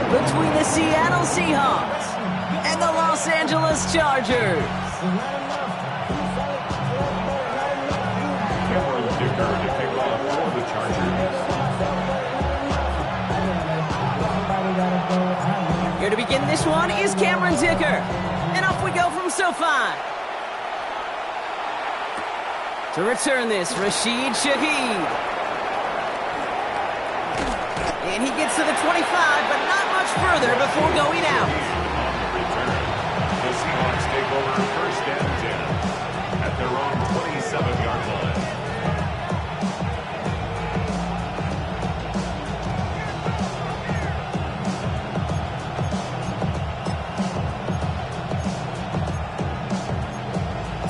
between the Seattle Seahawks and the Los Angeles Chargers. Cameron Dicker to kick off for the Chargers. Here to begin this one is Cameron Dicker. And off we go from SoFi. To return this, Rashid Shaheed. And he gets to the 25, but not much further before going out. The Seahawks take over first and 10 at their own 27-yard line.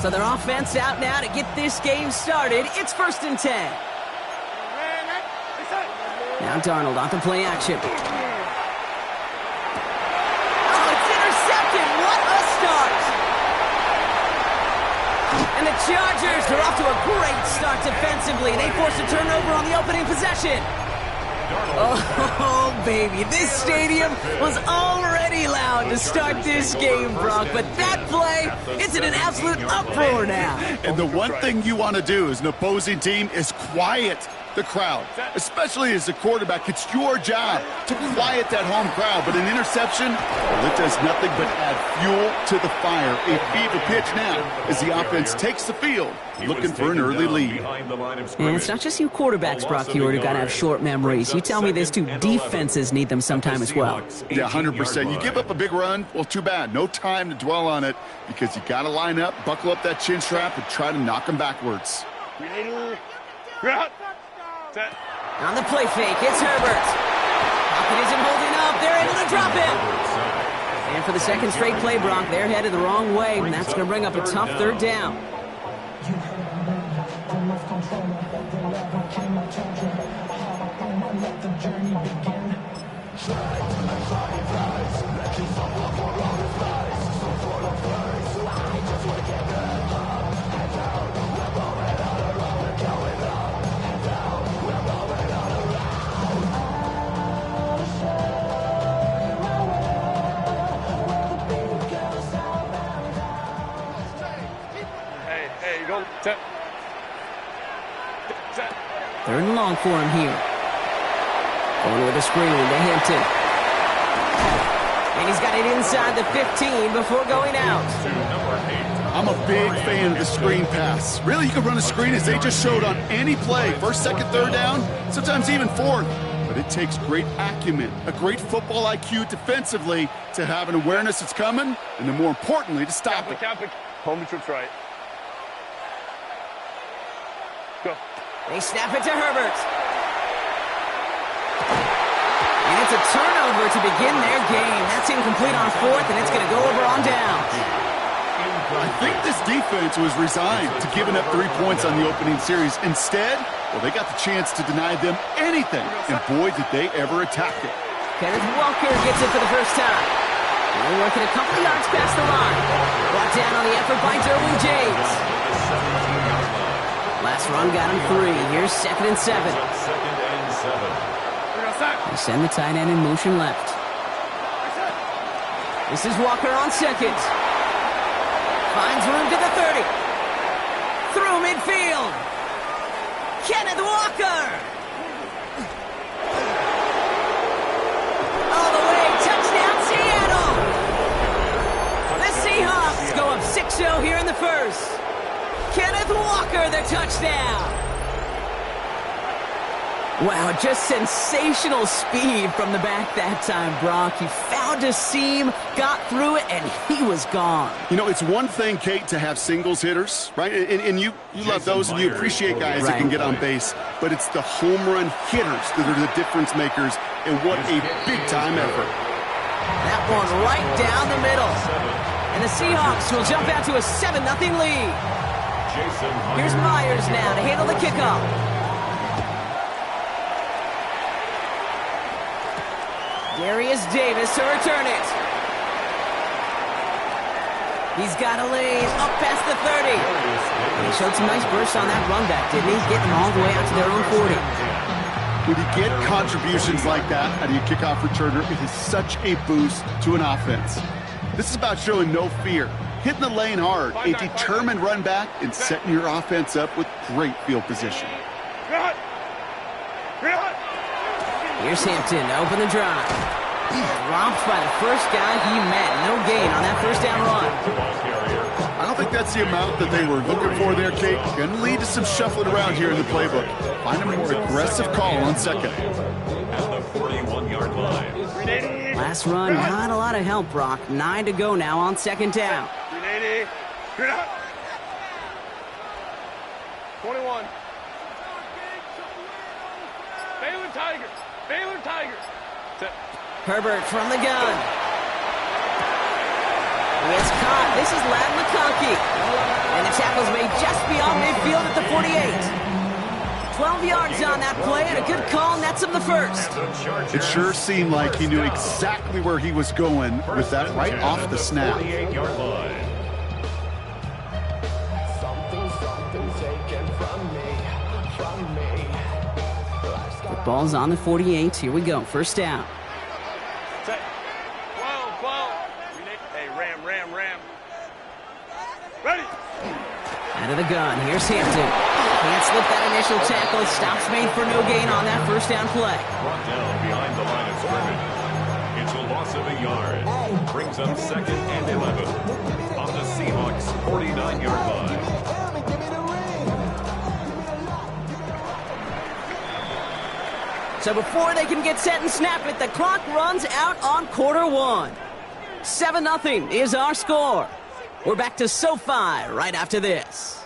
So their offense out now to get this game started. It's first and 10. Now Darnold on the play action. Oh, it's intercepted. What a start. And the Chargers are off to a great start defensively. They force a turnover on the opening possession. Oh, baby, this stadium was already loud to start this game, Brock, but that play, it's in an absolute uproar now. And the one thing you want to do as an opposing team is quiet the crowd, especially as a quarterback. It's your job to quiet that home crowd, but an interception, well, it does nothing but add fuel to the fire. A fever pitch now as the offense takes the field, looking for an early lead. And it's not just you quarterbacks, Brock Hewitt, who got to have short memories. You tell me this too, defenses need them sometime as well. Yeah, 100%. You give up a big run, well, too bad. No time to dwell on it because you got to line up, buckle up that chin strap, and try to knock them backwards. On the play fake, it's Herbert. Pocket isn't holding up. They're able to drop him. And for the second straight play, Brock, they're headed the wrong way, and that's going to bring up a tough third down. Third and long for him here. Going with a screen to Hampton. And he's got it inside the 15 before going out. I'm a big fan of the screen pass. Really, you can run a screen as they just showed on any play. First, second, third down, sometimes even fourth. But it takes great acumen, a great football IQ defensively to have an awareness it's coming, and then more importantly, to stop it. Home trips right. Go. They snap it to Herbert. And it's a turnover to begin their game. That's incomplete on fourth, and it's going to go over on down. I think this defense was resigned to giving up 3 points on the opening series. Instead, well, they got the chance to deny them anything, and boy, did they ever attack it. Kenneth Walker gets it for the first time. They're working a couple yards past the line. Brought down on the effort by Derwin James. Last run got him 3. Here's 2nd and 7. They send the tight end in motion left. This is Walker on second. Finds room to the 30. Through midfield. Kenneth Walker. All the way. Touchdown, Seattle. The Seahawks go up 6-0 here in the first. Kenneth Walker, the touchdown. Wow, just sensational speed from the back that time, Brock. He found a seam, got through it, and he was gone. You know, it's one thing, Kate, to have singles hitters, right? And you love those, and you appreciate guys that can get on base. But it's the home run hitters that are the difference makers, and what a big-time effort. That one right down the middle. And the Seahawks will jump out to a 7-0 lead. Here's Myers now to handle the kickoff. Darius Davis to return it. He's got a lane up past the 30. And he showed some nice bursts on that run back, didn't he? Getting them all the way out to their own 40. When you get contributions like that out of your kickoff returner, it is such a boost to an offense. This is about showing no fear, hitting the lane hard, a determined run back, and setting your offense up with great field position. Here's Hampton to open the drive. Dropped by the first guy he met. No gain on that first down run. I don't think that's the amount that they were looking for there, Kate. Going to lead to some shuffling around here in the playbook. Find a more aggressive call on second. At the 41-yard line. Last run, not a lot of help, Brock. 9 to go now on second down. 21. Baylor Tigers. Baylor Tigers. Herbert from the gun. It's caught. This is Ladd McConkey. And the tackle's made just beyond midfield at the 48. 12 yards on that play, and a good call nets him the first. It sure seemed like he knew exactly where he was going with that right off the snap. 48-yard line. The ball's on the 48. Here we go. First down. 12. Hey, Ram. Ready. Out of the gun. Here's Hampton. Can't slip that initial tackle. Stops made for no gain on that first down play. Brought down behind the line of scrimmage. It's a loss of a yard. Brings up second and 11 on the Seahawks' 49-yard line. So before they can get set and snap it, the clock runs out on quarter one. 7-0 is our score. We're back to SoFi right after this.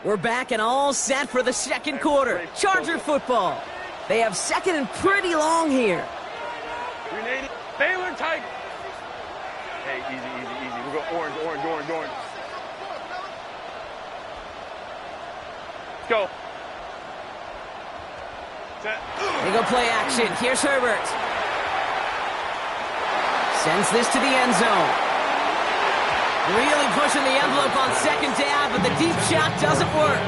We're back and all set for the second quarter. Charger football. They have second and pretty long here. Baylor Tigers. Hey, easy. We'll go orange. Let's go. Set. They go play action. Here's Herbert. Sends this to the end zone. Really pushing the envelope on second down, but the deep shot doesn't work.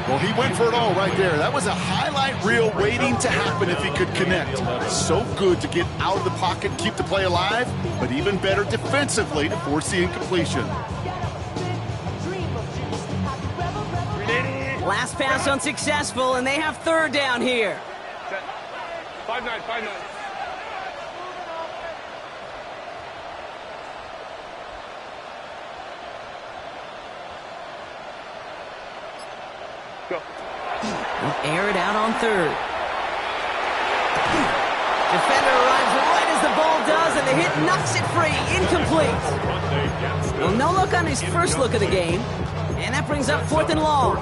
Well, he went for it all right there. That was a highlight reel waiting to happen if he could connect. So good to get out of the pocket, keep the play alive, but even better defensively to force the incompletion. Last pass unsuccessful, and they have third down here. 5-9. Go. They'll air it out on third. Defender arrives right as the ball does, and the hit knocks it free. Incomplete. Well, no look on his first look of the game, and that brings up fourth and long.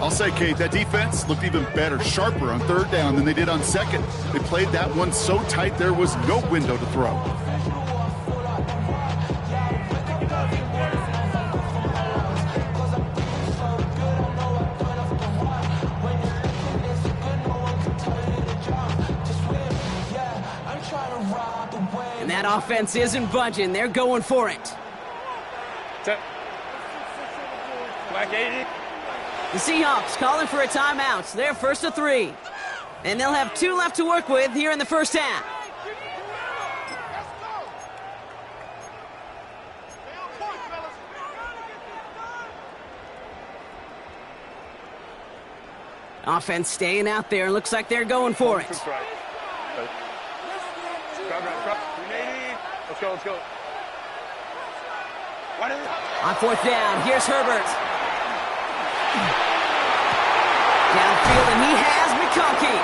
I'll say, Kate, that defense looked even better, sharper on third down than they did on second. They played that one so tight there was no window to throw. And that offense isn't budging. They're going for it. Set. Black 80. The Seahawks calling for a timeout. They're first to 3. And they'll have 2 left to work with here in the first half. Offense staying out there. Looks like they're going for it. Let's go. On fourth down, here's Herbert. Downfield, and he has McConkey.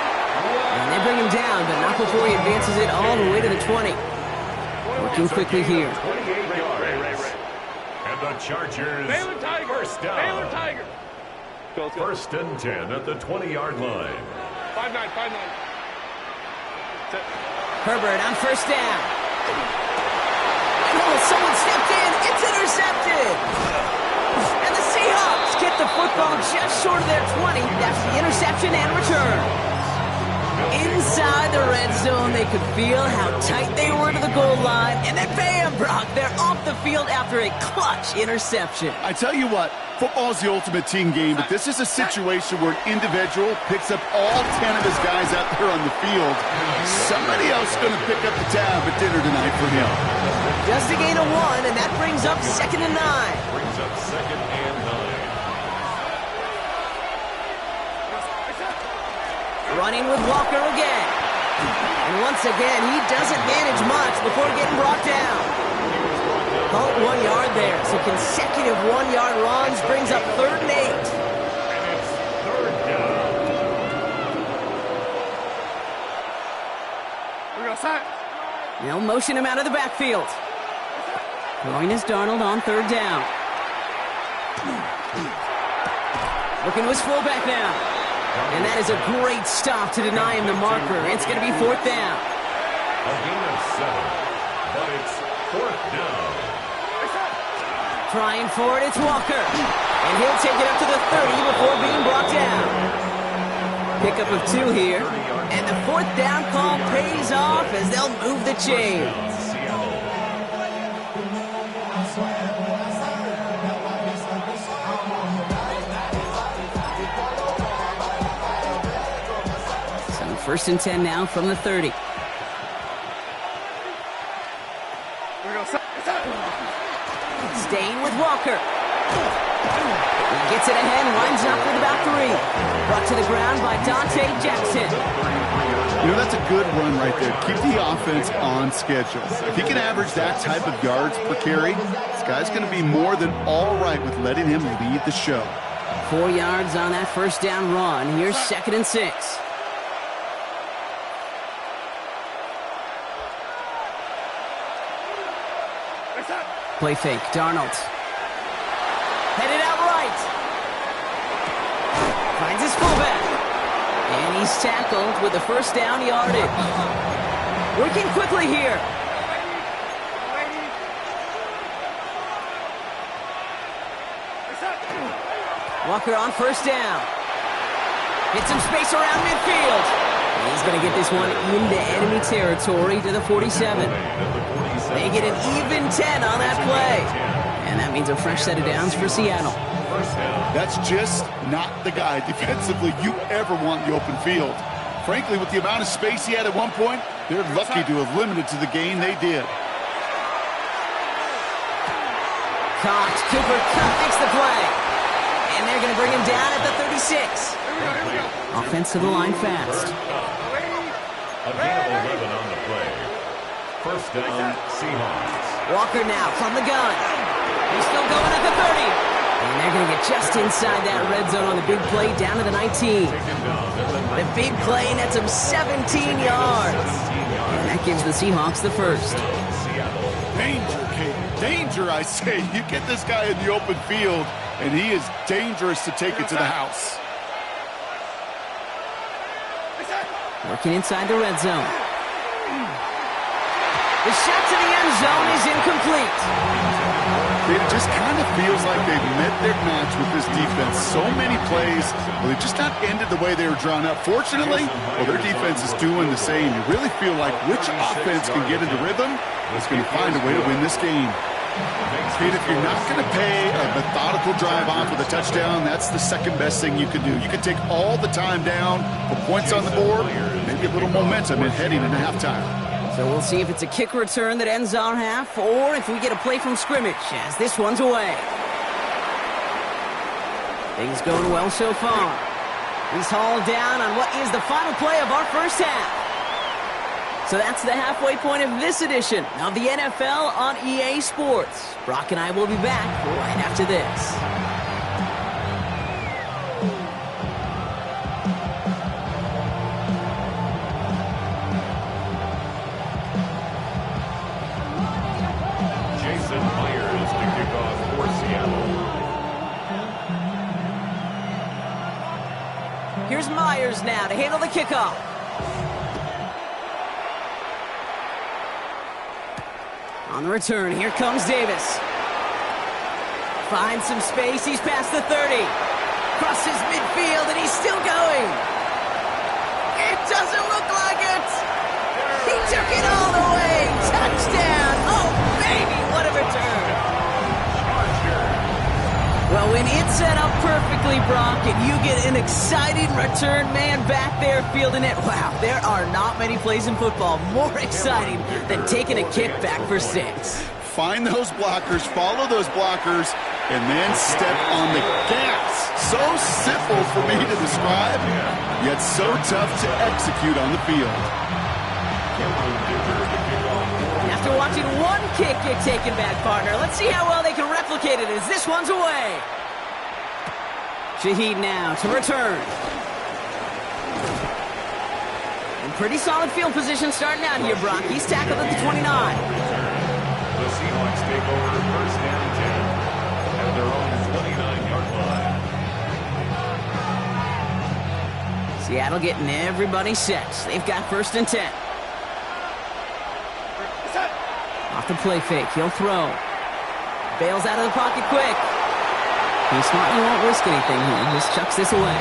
And they bring him down, but not before he advances it all the way to the 20. Working quickly here. 28 yards. And the Chargers first down. Baylor Tigers. Go. First and 10 at the 20-yard line. 5-9. Herbert on first down. Oh, someone stepped in. It's intercepted. And the Seahawks get the football just short of their 20. That's the interception and return. Inside the red zone, they could feel how tight they were to the goal line. And then bam, Brock, they're off the field after a clutch interception. I tell you what, football is the ultimate team game, but this is a situation where an individual picks up all 10 of his guys out there on the field. Somebody else is going to pick up the tab at dinner tonight for him. Just a gain of 1, and that brings up 2nd and 9. Brings up 2nd and 9. Running with Walker again. And once again, he doesn't manage much before getting brought down. Call it 1 yard there. So consecutive 1-yard runs brings up 3rd and 8. And it's 3rd down. We're going to set. They'll motion him out of the backfield. Throwing is Darnold on 3rd down. Looking to his fullback now. And that is a great stop to deny him the marker. It's going to be 4th down. A gain of 7, but it's 4th down. Trying for it, it's Walker. And he'll take it up to the 30 before being brought down. Pickup of 2 here. And the 4th down call pays off as they'll move the chains. So 1st and 10 now from the 30. We're going to set. Staying with Walker. He gets it ahead, winds up with about 3. Brought to the ground by Dante Jackson. You know, that's a good run right there. Keep the offense on schedule. If he can average that type of yards per carry, this guy's going to be more than all right with letting him lead the show. 4 yards on that 1st down run. Here's 2nd and 6. Play fake, Darnold. Headed out right. Finds his fullback. And he's tackled with the 1st down yardage. Working quickly here. Walker on 1st down. Hits some space around midfield. He's going to get this one into enemy territory to the 47. They get an even 10 on that play. And that means a fresh set of downs for Seattle. That's just not the guy defensively you ever want in the open field. Frankly, with the amount of space he had at one point, they're lucky to have limited to the gain they did. Caught. Cooper Kupp makes the play. And they're going to bring him down at the 36. Offense to the line fast. A gain of 11 on the play. 1st down, Seahawks. Walker now from the gun. He's still going at the 30. And they're going to get just inside that red zone on the big play down to the 19. The big play nets him 17 yards. And that gives the Seahawks the 1st. Danger, Kate. Danger, I say. You get this guy in the open field, and he is dangerous to take it to the house. Working inside the red zone. The shot to the end zone is incomplete. It just kind of feels like they've met their match with this defense. So many plays, well, they just not ended the way they were drawn up. Fortunately, well, their defense is doing the same. You really feel like which offense can get into rhythm is going to find a way to win this game. Kate, if you're not going to pay a methodical drive off with a touchdown, that's the 2nd best thing you can do. You can take all the time down, put points on the board, maybe a little momentum in heading into halftime. So we'll see if it's a kick return that ends our half, or if we get a play from scrimmage, as this one's away. Things going well so far. He's hauled down on what is the final play of our 1st half. So that's the halfway point of this edition of the NFL on EA Sports. Brock and I will be back right after this. Jason Myers to kick off for Seattle. Here's Myers now to handle the kickoff. On the return, here comes Davis. Finds some space. He's past the 30. Crosses midfield, and he's still going. It doesn't look like it. He took it all the way. Touchdown. Oh, baby, what a return. Well, when it's set up perfectly, Brock, and you get an exciting return man back there fielding it, wow, there are not many plays in football more exciting than taking a kick back for 6. Find those blockers, follow those blockers, and then step on the gas. So simple for me to describe, yet so tough to execute on the field. After watching one kick get taken back, partner, let's see how well they can replicate it as this one's away. Shaheed now to return. And pretty solid field position starting out here, Brock. He's tackled at the 29. The Seahawks take over first down 10 at their own 29-yard line. Seattle getting everybody set. They've got first and 10. Off the play fake, he'll throw. Bails out of the pocket quick. He smartly won't risk anything here. He just chucks this away.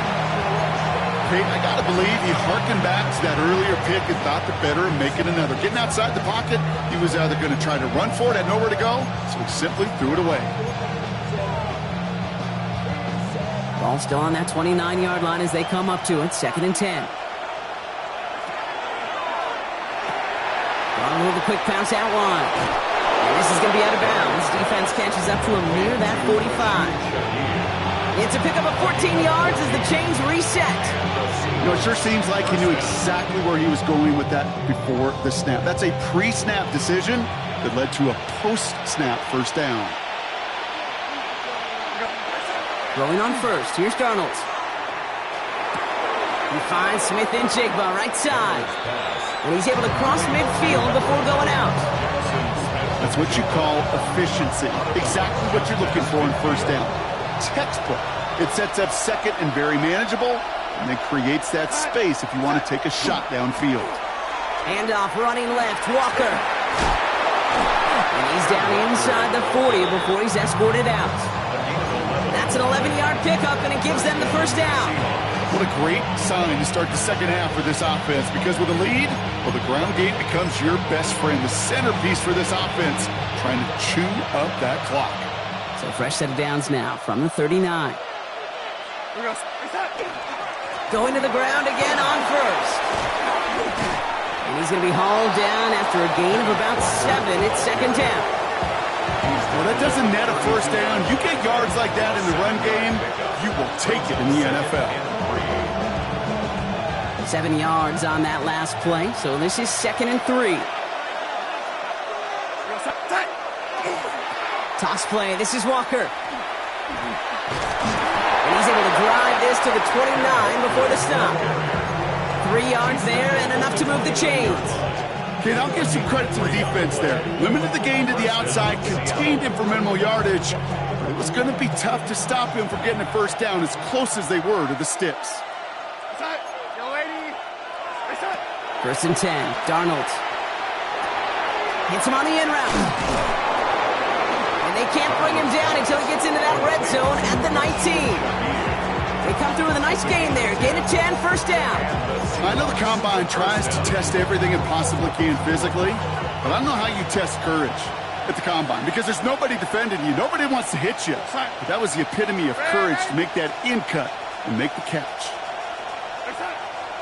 Hey, I gotta believe he harkened back to that earlier pick and thought the better of making another. Getting outside the pocket, he was either going to try to run for it, had nowhere to go, so he simply threw it away. Ball still on that 29-yard line as they come up to it. Second and 10. Ball with a quick pass out wide. And this is going to be out of bounds. Defense catches up to him near that 45. It's a pickup of 14 yards as the chains reset. You know, it sure seems like he knew exactly where he was going with that before the snap. That's a pre-snap decision that led to a post-snap first down. Rolling on first. Here's Darnold. He finds Smith and Jigba right side. And he's able to cross midfield before going out. That's what you call efficiency. Exactly what you're looking for in first down. Textbook. It sets up second and very manageable, and then creates that space if you want to take a shot downfield. Handoff running left, Walker. And he's down inside the 40 before he's escorted out. That's an 11-yard pickup, and it gives them the first down. What a great sign to start the second half for this offense, because with a lead, well, the ground game becomes your best friend, the centerpiece for this offense, trying to chew up that clock. So fresh set of downs now from the 39. Going to the ground again on first. And he's going to be hauled down after a gain of about 7. It's second down. Well, that doesn't net a first down. You get yards like that in the run game, you will take it in the NFL. 7 yards on that last play, so this is second and 3. Toss play, this is Walker. And he's able to drive this to the 29 before the stop. 3 yards there and enough to move the chains. Okay, I'll give some credit to the defense there. Limited the gain to the outside, contained him for minimal yardage. But it was going to be tough to stop him from getting a first down as close as they were to the sticks. First and 10, Darnold. Hits him on the in route. And they can't bring him down until he gets into that red zone at the 19. They come through with a nice gain there. Gain of 10, first down. I know the Combine tries to test everything it possibly can physically, but I don't know how you test courage at the Combine, because there's nobody defending you. Nobody wants to hit you. But that was the epitome of courage to make that in cut and make the catch.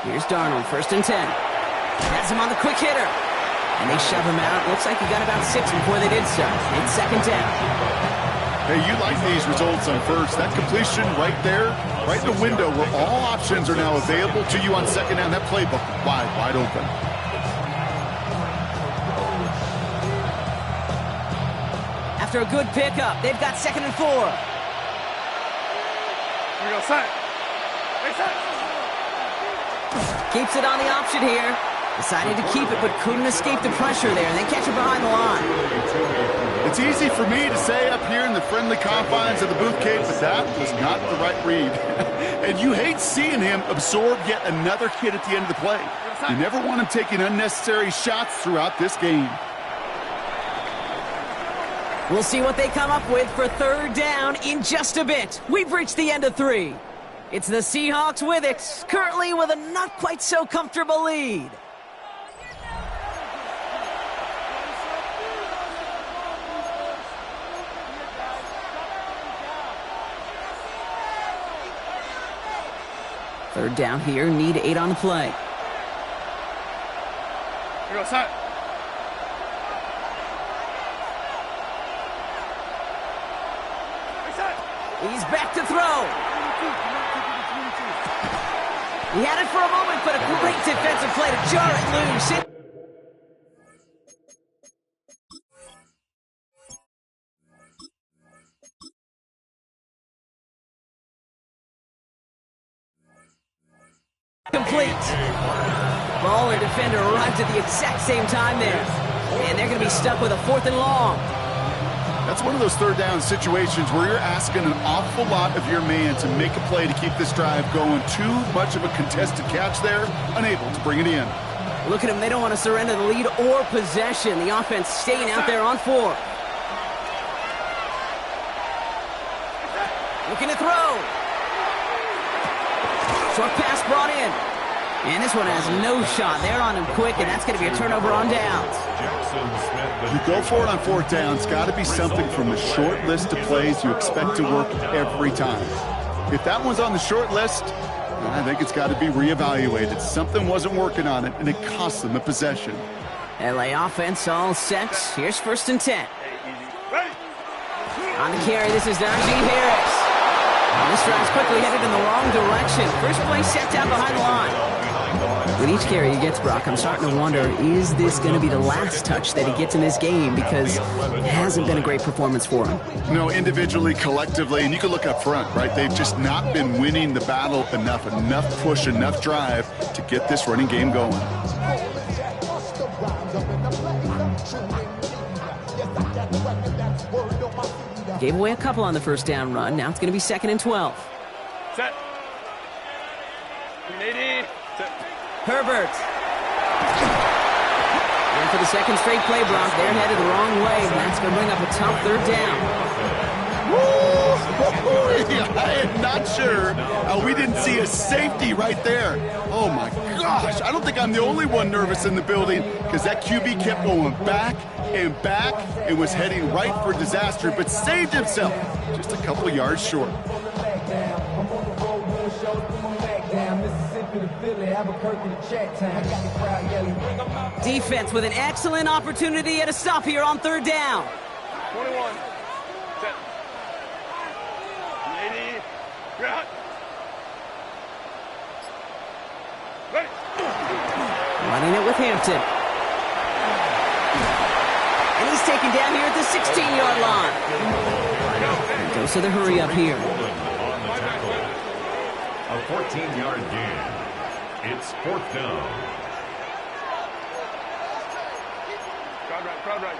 Here's Darnold, first and 10. Has him on the quick hitter. And they shove him out. Looks like he got about 6 before they did so. It's second down. Hey, you like these results on first. That completion right there, right in the window where all options are now available to you on second down. That playbook wide open. After a good pickup, they've got second and 4. Here we go, set. Hey, set. Keeps it on the option here. Decided to keep it, but couldn't escape the pressure there. And they catch it behind the line. It's easy for me to say up here in the friendly confines of the booth cave, but that was not the right read. And you hate seeing him absorb yet another hit at the end of the play. You never want him taking unnecessary shots throughout this game. We'll see what they come up with for third down in just a bit. We've reached the end of 3. It's the Seahawks with it, currently with a not quite so comfortable lead. Third down here, need 8 on the play. Here goes set. He's back to throw. He had it for a moment, but a great defensive play to jar it loose. Complete. Ball and defender arrived at the exact same time there. And they're going to be stuck with a 4th and long. That's one of those third down situations where you're asking an awful lot of your man to make a play to keep this drive going. Too much of a contested catch there, unable to bring it in. Look at them, they don't want to surrender the lead or possession. The offense staying out there on 4. Looking to throw. Short pass brought in. And this one has no shot. They're on him quick, and that's going to be a turnover on downs. You go for it on 4th down. It's got to be something from the short list of plays you expect to work every time. If that one's on the short list, I think it's got to be reevaluated. Something wasn't working on it, and it cost them a possession. LA offense all set. Here's 1st and 10. On the carry, this is Najee Harris. This drive's quickly headed in the wrong direction. First play set down behind the line. With each carry he gets, Brock, I'm starting to wonder, is this going to be the last touch that he gets in this game? Because it hasn't been a great performance for him. No, individually, collectively, and you can look up front, right? They've just not been winning the battle enough push, enough drive to get this running game going. Gave away a couple on the 1st down run. Now it's going to be 2nd and 12. Set. 180. Set. Herbert. And for the 2nd straight play, Brock, they're headed the wrong way. That's going to bring up a tough 3rd down. I am not sure we didn't see a safety right there. Oh, my gosh. I don't think I'm the only one nervous in the building because that QB kept going back and back and was heading right for disaster, but saved himself just a couple yards short. Defense with an excellent opportunity at a stop here on 3rd down. 21. Set. 180. You're hot. Ready. Running it with Hampton. And he's taken down here at the 16-yard line. Goes to the hurry up here. A 14-yard gain. It's 4th down. Crowd right.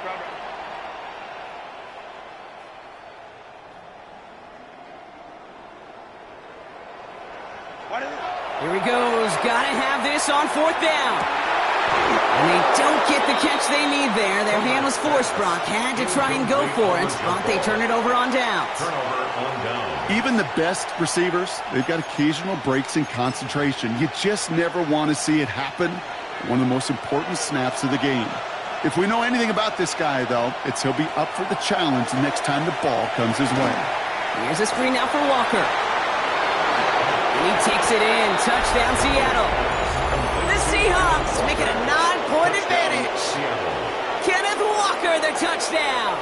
Here he goes. Gotta have this on 4th down. And they don't get the catch they need there. Their hand was forced, Brock. Had to try and go for it, but they turn it over on downs. Even the best receivers, they've got occasional breaks in concentration. You just never want to see it happen. One of the most important snaps of the game. If we know anything about this guy, though, it's he'll be up for the challenge the next time the ball comes his way. Here's a screen now for Walker. He takes it in. Touchdown, Seattle. The Seahawks make it a 9-point advantage. Kenneth Walker, their touchdown.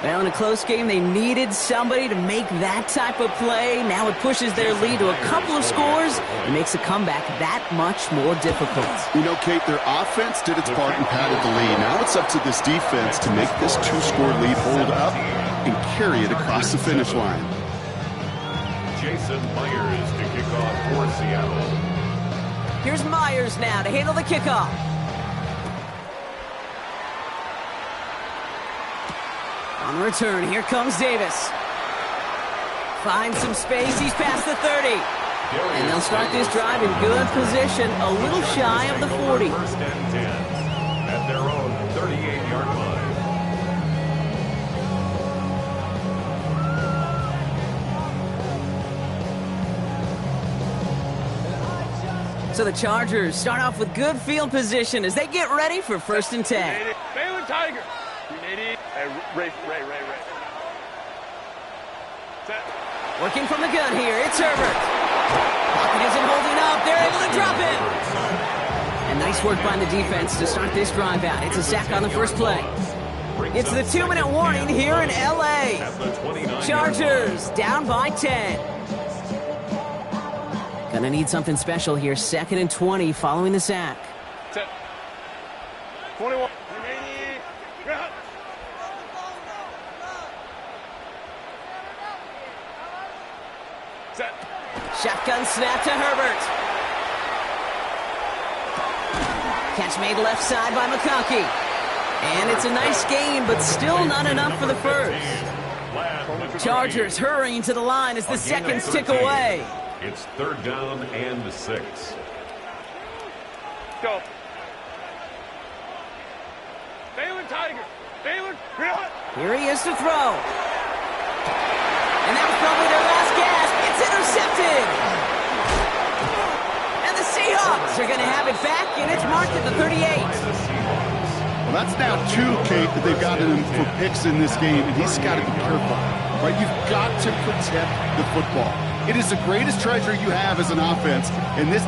Well, in a close game, they needed somebody to make that type of play. Now it pushes their lead to a couple of scores. It makes a comeback that much more difficult. You know, Kate, their offense did its part and padded the lead. Now it's up to this defense to make this 2-score lead hold up and carry it across the finish line. Jason Myers to kick off for Seattle. Here's Myers now to handle the kickoff. On the return, here comes Davis. Finds some space, he's past the 30. And they'll start this drive in good position, a little shy of the 40. First and 10 at their own 38-yard line. So the Chargers start off with good field position as they get ready for 1st and 10. Baylor Tiger. 380. Hey, Ray. Set. Working from the gun here, it's Herbert. Pocket isn't holding up. They're able to drop it. And nice work by the defense to start this drive out. It's a sack on the first play. It's the 2-minute warning here in L.A. Chargers down by 10. Gonna need something special here. 2nd and 20 following the sack. Set. 21. 380. Ground. Set. Shotgun snap to Herbert. Catch made left side by McConkey. And it's a nice game, but still not enough for the first. Chargers hurrying to the line as the seconds tick away. It's 3rd down and 6. Go. Baylor Tiger. Baylor. Ground. Here he is to throw. And that was probably their last gasp. It's intercepted. And the Seahawks are going to have it back, and it's marked at the 38. Well, that's now 2, Kate, that they've got him for picks in this game, and he's got to be careful. Right? You've got to protect the football. It is the greatest treasure you have as an offense, and this